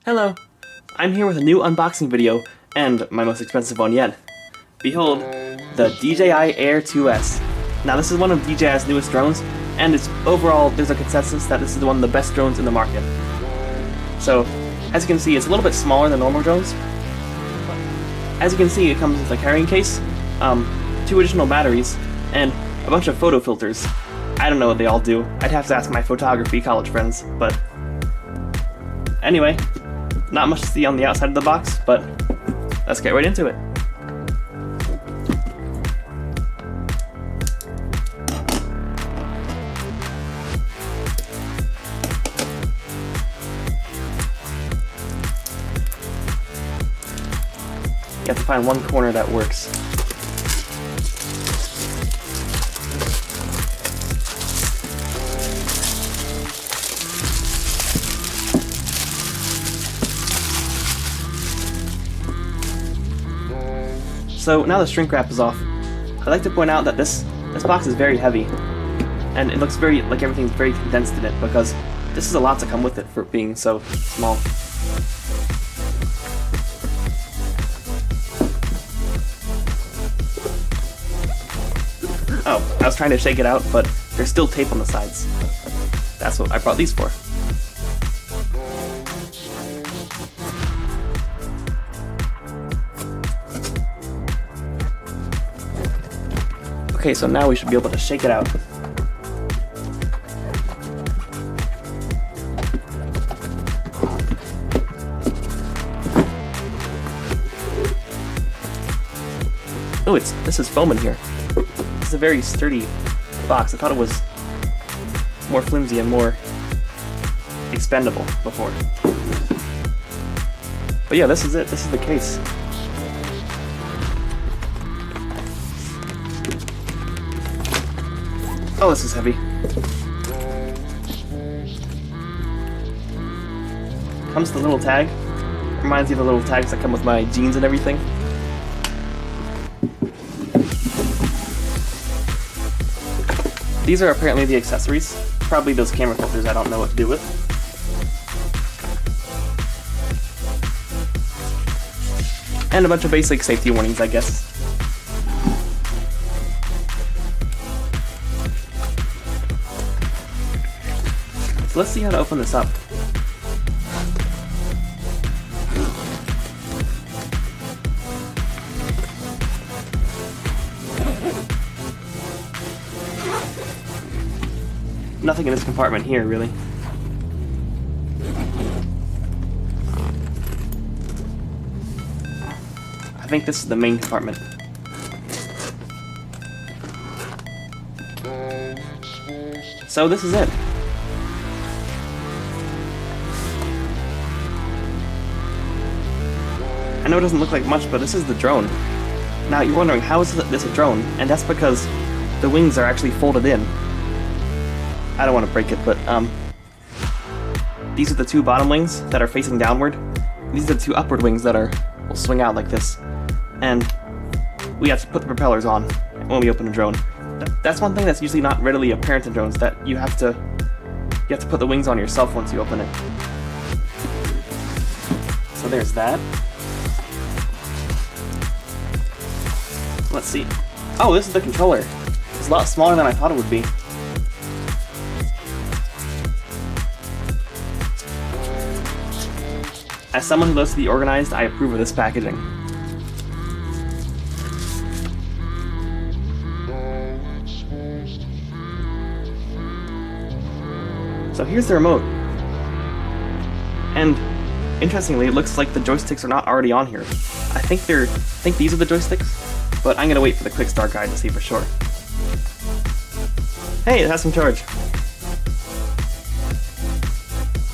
Hello! I'm here with a new unboxing video, and my most expensive one yet. Behold, the DJI Air 2S. Now this is one of DJI's newest drones, and overall there's a consensus that this is one of the best drones in the market. So, as you can see, it's a little bit smaller than normal drones. As you can see, it comes with a carrying case, 2 additional batteries, and a bunch of photo filters. I don't know what they all do. I'd have to ask my photography college friends, but anyway, not much to see on the outside of the box, but let's get right into it. You have to find one corner that works. So now the shrink wrap is off. I'd like to point out that this box is very heavy, and it looks very like everything's very condensed in it because this is a lot to come with it for being so small. Oh, I was trying to shake it out, but there's still tape on the sides. That's what I brought these for. Okay, so now we should be able to shake it out. Oh, this is foam in here. This is a very sturdy box. I thought it was more flimsy and more expendable before. But yeah, this is it. This is the case. Oh, this is heavy. Comes with a little tag. Reminds me of the little tags that come with my jeans and everything. These are apparently the accessories. Probably those camera filters I don't know what to do with. And a bunch of basic safety warnings, I guess. So let's see how to open this up. Nothing in this compartment here, really. I think this is the main compartment. So this is it. I know it doesn't look like much, but this is the drone. Now you're wondering, how is this a drone? And that's because the wings are actually folded in. I don't want to break it, but these are the 2 bottom wings that are facing downward. These are the 2 upward wings that will swing out like this. And we have to put the propellers on when we open a drone. That's one thing that's usually not readily apparent in drones, that you have to put the wings on yourself once you open it. So there's that. Let's see. Oh, this is the controller. It's a lot smaller than I thought it would be. As someone who loves to be organized, I approve of this packaging. So here's the remote. And interestingly, it looks like the joysticks are not already on here. I think these are the joysticks, but I'm gonna wait for the quick start guide to see for sure. Hey, it has some charge.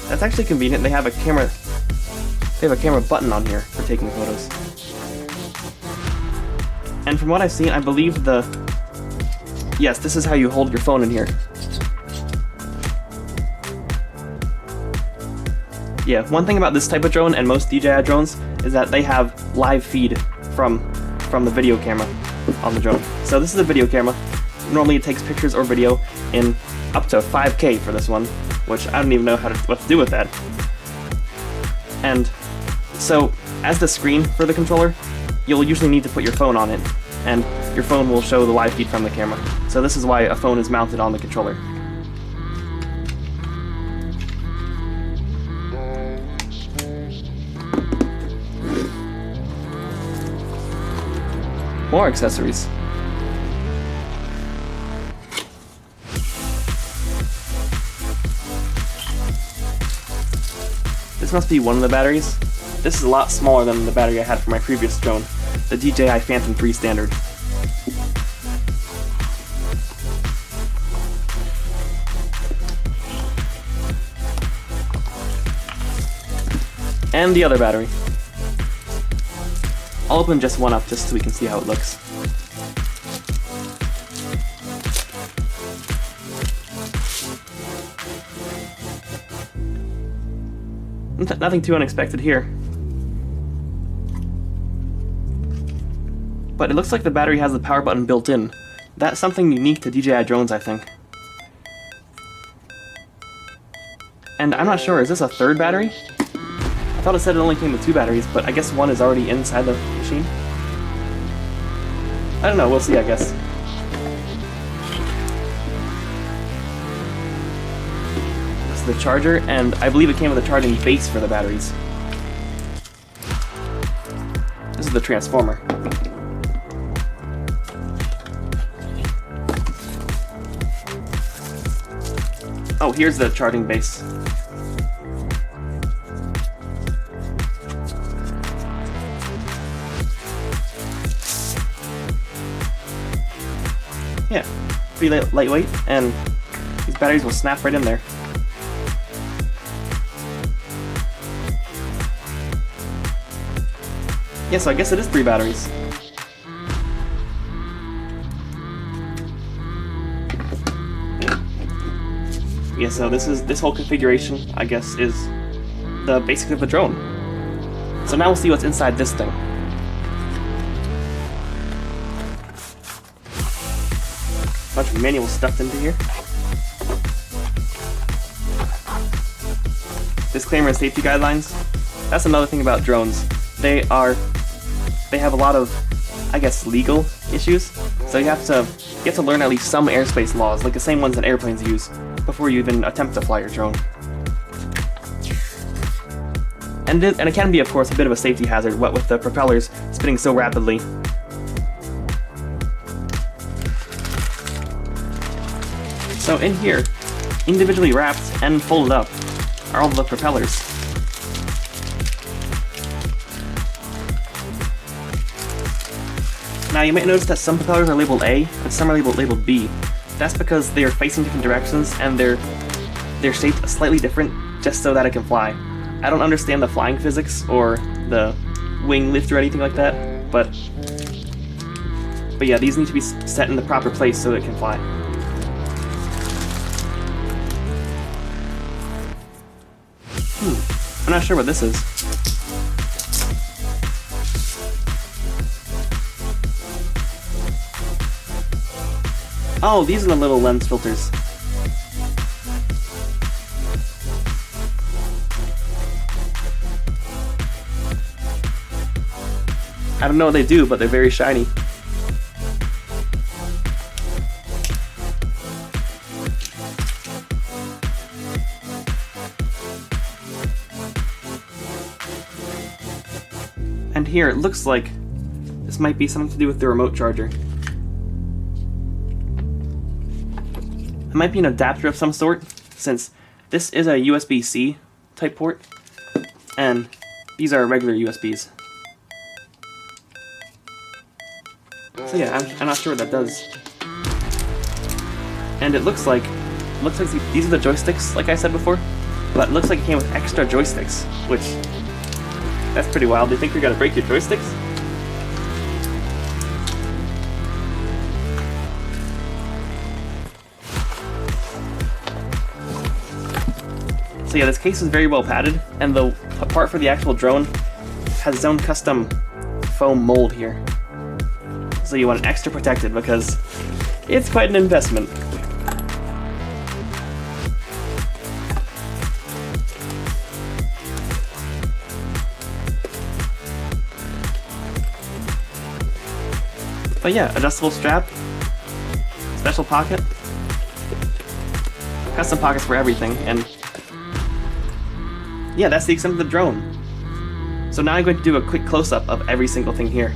That's actually convenient. They have a camera button on here for taking photos. And from what I've seen, I believe yes, this is how you hold your phone in here. Yeah, one thing about this type of drone and most DJI drones is that they have live feed from the video camera on the drone. So this is a video camera. Normally it takes pictures or video in up to 5K for this one, which I don't even know what to do with that. And so, as the screen for the controller, you'll usually need to put your phone on it, and your phone will show the live feed from the camera. So this is why a phone is mounted on the controller. More accessories. This must be one of the batteries. This is a lot smaller than the battery I had for my previous drone, the DJI Phantom 3 Standard. And the other battery. I'll open just one up just so we can see how it looks. Nothing too unexpected here. But it looks like the battery has the power button built in. That's something unique to DJI drones, I think. And I'm not sure, is this a third battery? I thought it said it only came with 2 batteries, but I guess one is already inside the machine. I don't know, we'll see, I guess. This is the charger, and I believe it came with a charging base for the batteries. This is the transformer. Oh, here's the charging base. Yeah, pretty lightweight, and these batteries will snap right in there. Yeah, so I guess it is 3 batteries. Yeah, so this whole configuration, I guess, is the basics of the drone. So now we'll see what's inside this thing. Bunch of manuals stuffed into here. Disclaimer and safety guidelines. That's another thing about drones. They have a lot of, I guess, legal issues. So you have to learn at least some airspace laws, like the same ones that airplanes use, before you even attempt to fly your drone. And it can be, of course, a bit of a safety hazard, what with the propellers spinning so rapidly. So in here, individually wrapped and folded up, are all the propellers. Now you might notice that some propellers are labeled A and some are labeled B. That's because they are facing different directions and they're shaped slightly different just so that it can fly. I don't understand the flying physics or the wing lift or anything like that, but yeah, these need to be set in the proper place so it can fly. I'm not sure what this is. Oh, these are the little lens filters. I don't know what they do, but they're very shiny. And here, it looks like this might be something to do with the remote charger. It might be an adapter of some sort, since this is a USB-C type port, and these are regular USBs. So yeah, I'm not sure what that does. And it looks like these are the joysticks, like I said before, but it looks like it came with extra joysticks, which, that's pretty wild. Do you think you're gonna break your joysticks? So yeah, this case is very well padded, and the part for the actual drone has its own custom foam mold here. So you want it extra protected because it's quite an investment. But yeah, adjustable strap, special pocket, custom pockets for everything, and yeah, that's the extent of the drone. So now I'm going to do a quick close-up of every single thing here.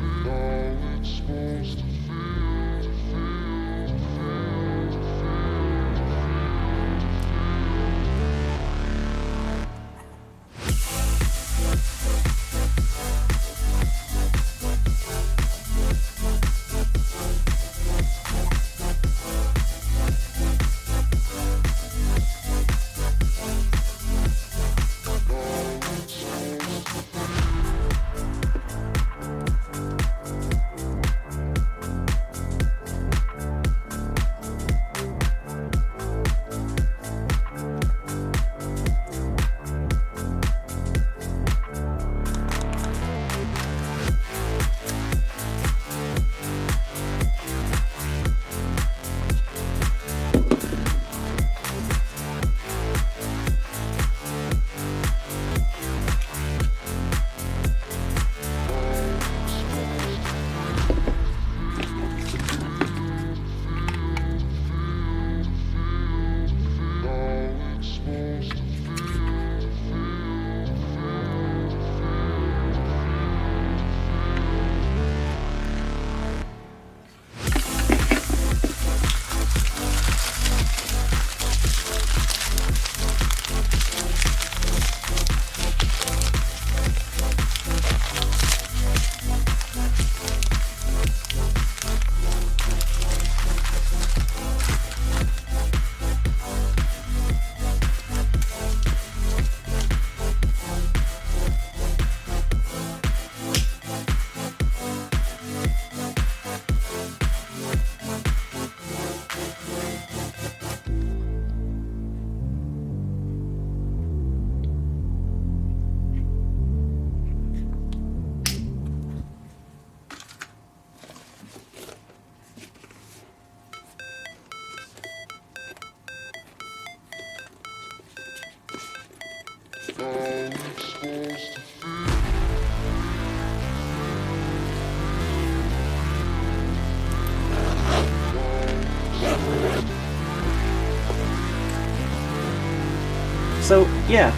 So yeah,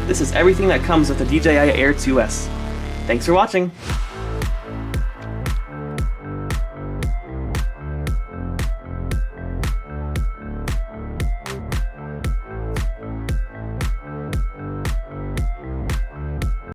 this is everything that comes with the DJI Air 2S. Thanks for watching!